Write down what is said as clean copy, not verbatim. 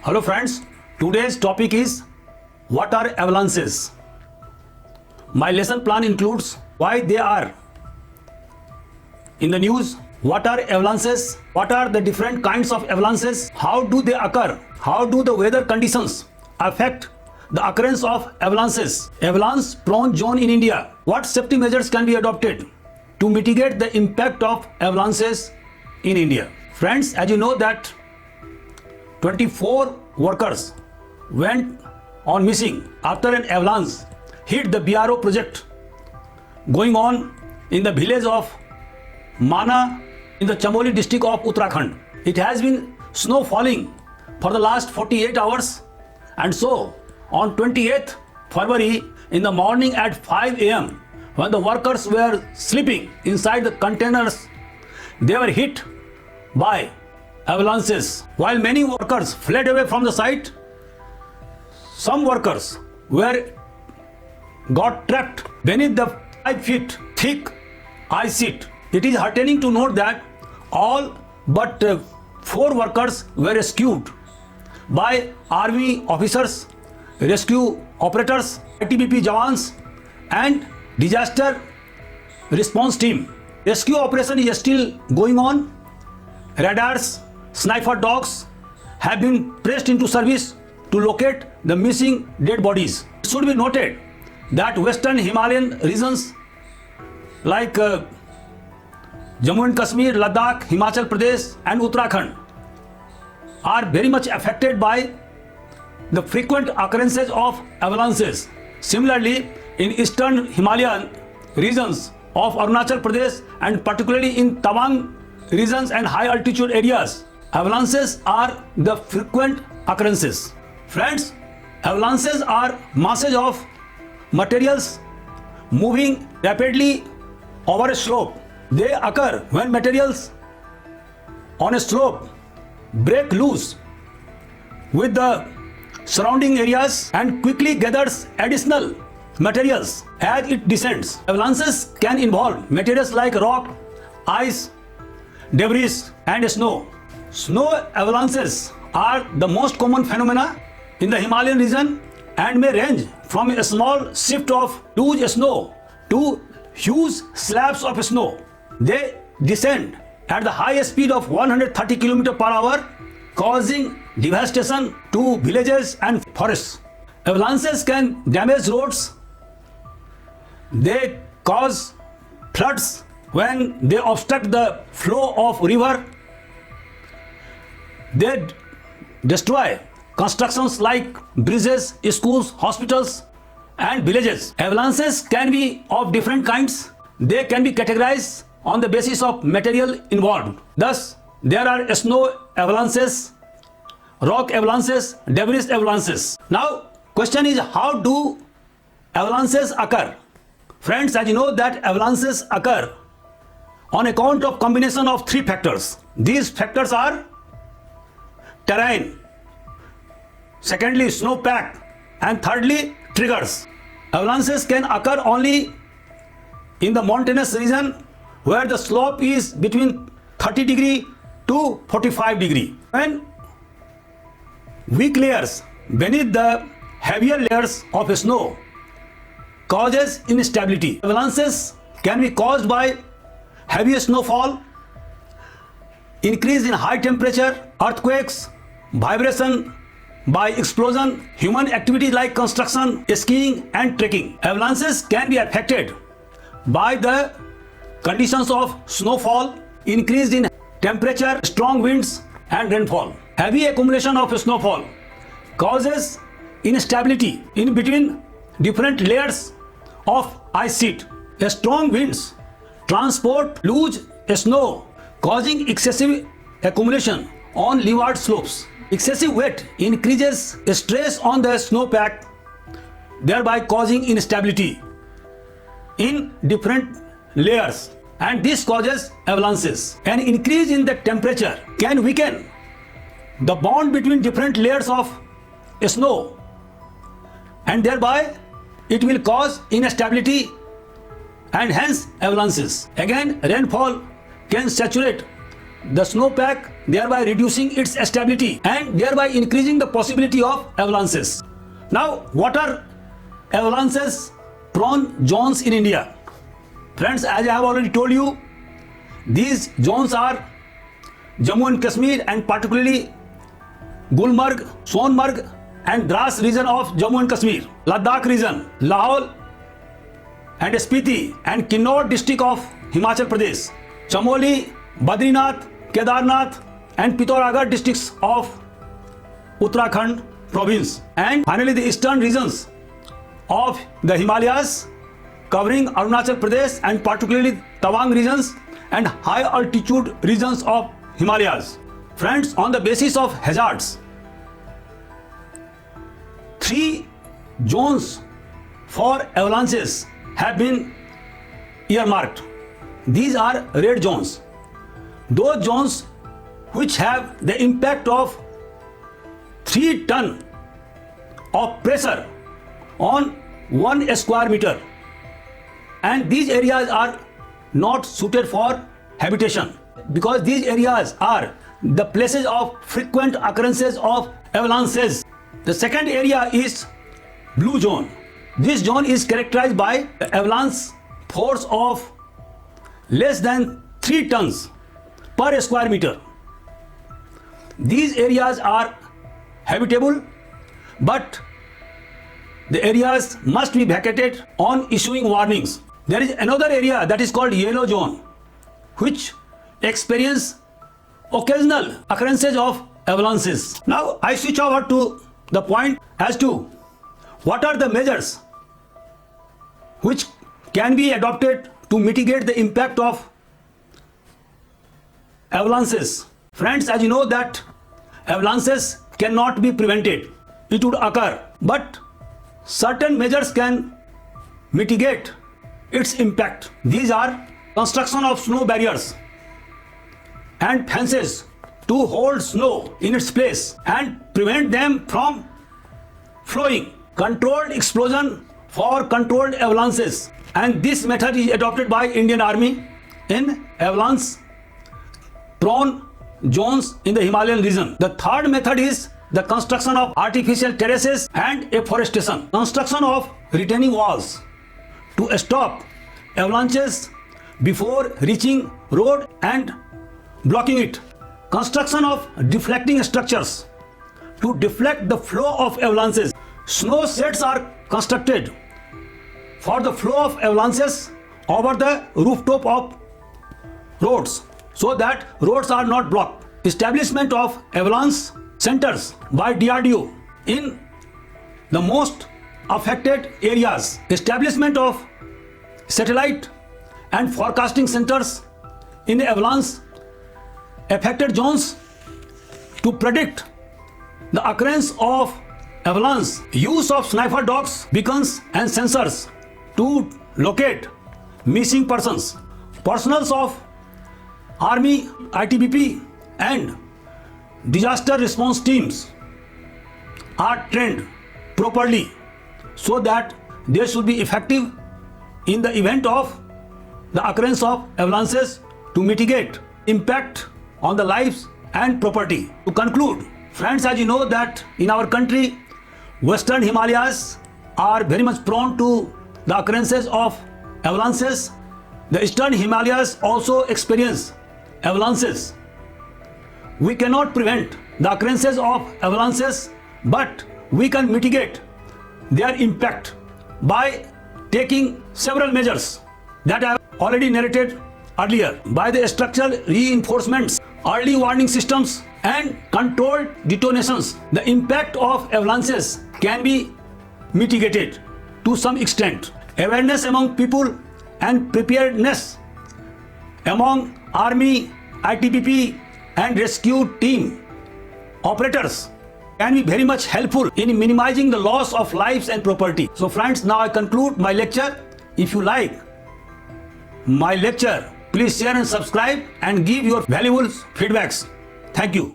Hello friends, today's topic is what are avalanches? My lesson plan includes why they are in the news, what are avalanches, what are the different kinds of avalanches, how do they occur, how do the weather conditions affect the occurrence of avalanches, avalanche prone zone in India, what safety measures can be adopted to mitigate the impact of avalanches in India. Friends, as you know that 24 workers went on missing after an avalanche hit the BRO project going on in the village of Mana in the Chamoli district of Uttarakhand. It has been snow falling for the last 48 hours, and so on 28th February in the morning at 5 a.m. when the workers were sleeping inside the containers, they were hit by avalanches. While many workers fled away from the site, some workers got trapped beneath the 5 feet thick ice sheet. It is heartening to note that all but 4 workers were rescued by army officers, rescue operators, ITBP jawans and disaster response team. Rescue operation is still going on. Radars, sniper dogs have been pressed into service to locate the missing dead bodies. It should be noted that western Himalayan regions like Jammu and Kashmir, Ladakh, Himachal Pradesh and Uttarakhand are very much affected by the frequent occurrences of avalanches. Similarly, in eastern Himalayan regions of Arunachal Pradesh and particularly in Tawang regions and high altitude areas, avalanches are the frequent occurrences. Friends, avalanches are masses of materials moving rapidly over a slope. They occur when materials on a slope break loose with the surrounding areas and quickly gathers additional materials as it descends. Avalanches can involve materials like rock, ice, debris and snow. Snow avalanches are the most common phenomena in the Himalayan region and may range from a small shift of loose snow to huge slabs of snow. They descend at the high speed of 130 km per hour, causing devastation to villages and forests. Avalanches can damage roads. They cause floods when they obstruct the flow of river. They destroy constructions like bridges, schools, hospitals and villages. Avalanches can be of different kinds. They can be categorized on the basis of material involved. Thus, there are snow avalanches, rock avalanches, debris avalanches. Now, question is, how do avalanches occur? Friends, as you know that avalanches occur on account of combination of 3 factors. These factors are terrain, secondly snowpack, and thirdly triggers. Avalanches can occur only in the mountainous region where the slope is between 30 degree to 45 degree. When weak layers beneath the heavier layers of snow causes instability. Avalanches can be caused by heavy snowfall, increase in high temperature, earthquakes, vibration by explosion, human activities like construction, skiing and trekking. Avalanches can be affected by the conditions of snowfall, increase in temperature, strong winds and rainfall. Heavy accumulation of snowfall causes instability in between different layers of ice sheet. Strong winds transport loose snow, causing excessive accumulation on leeward slopes. Excessive weight increases stress on the snowpack, thereby causing instability in different layers, and this causes avalanches. An increase in the temperature can weaken the bond between different layers of snow, and thereby it will cause instability and hence avalanches. Again, rainfall can saturate the snowpack thereby reducing its stability and thereby increasing the possibility of avalanches. Now, what are avalanches prone zones in India? Friends, as I have already told you, these zones are Jammu and Kashmir and particularly Gulmarg, Sonmarg and Dras region of Jammu and Kashmir, Ladakh region, Lahaul and Spiti and Kinnaur district of Himachal Pradesh, Chamoli, Badrinath, Kedarnath and Pithoragarh districts of Uttarakhand province, and finally the eastern regions of the Himalayas covering Arunachal Pradesh and particularly Tawang regions and high altitude regions of Himalayas. Friends, on the basis of hazards, 3 zones for avalanches have been earmarked. These are red zones. Those zones which have the impact of 3 tons of pressure on 1 square meter, and these areas are not suited for habitation because these areas are the places of frequent occurrences of avalanches. The second area is blue zone. This zone is characterized by avalanche force of less than 3 tons per square meter. These areas are habitable, but the areas must be vacated on issuing warnings. There is another area that is called yellow zone, which experience occasional occurrences of avalanches. Now I switch over to the point as to what are the measures which can be adopted to mitigate the impact of avalanches. Friends, as you know that avalanches cannot be prevented. It would occur, but certain measures can mitigate its impact. These are construction of snow barriers and fences to hold snow in its place and prevent them from flowing, controlled explosion for controlled avalanches, and this method is adopted by Indian Army in avalanche prone zones in the Himalayan region. The third method is the construction of artificial terraces and afforestation, construction of retaining walls to stop avalanches before reaching road and blocking it, construction of deflecting structures to deflect the flow of avalanches. Snow sheds are constructed for the flow of avalanches over the rooftop of roads so that roads are not blocked. Establishment of avalanche centers by DRDO in the most affected areas. Establishment of satellite and forecasting centers in the avalanche affected zones to predict the occurrence of avalanche. Use of sniffer dogs, beacons and sensors to locate missing persons. Personnel of Army, ITBP and disaster response teams are trained properly so that they should be effective in the event of the occurrence of avalanches to mitigate impact on the lives and property. To conclude, friends, as you know that in our country, Western Himalayas are very much prone to the occurrences of avalanches. The Eastern Himalayas also experience avalanches. We cannot prevent the occurrences of avalanches, but we can mitigate their impact by taking several measures that I have already narrated earlier, by the structural reinforcements, early warning systems and controlled detonations. The impact of avalanches can be mitigated to some extent. Awareness among people and preparedness among Army, ITBP and rescue team operators can be very much helpful in minimizing the loss of lives and property. So friends, now I conclude my lecture. If you like my lecture, please share and subscribe and give your valuable feedbacks. Thank you.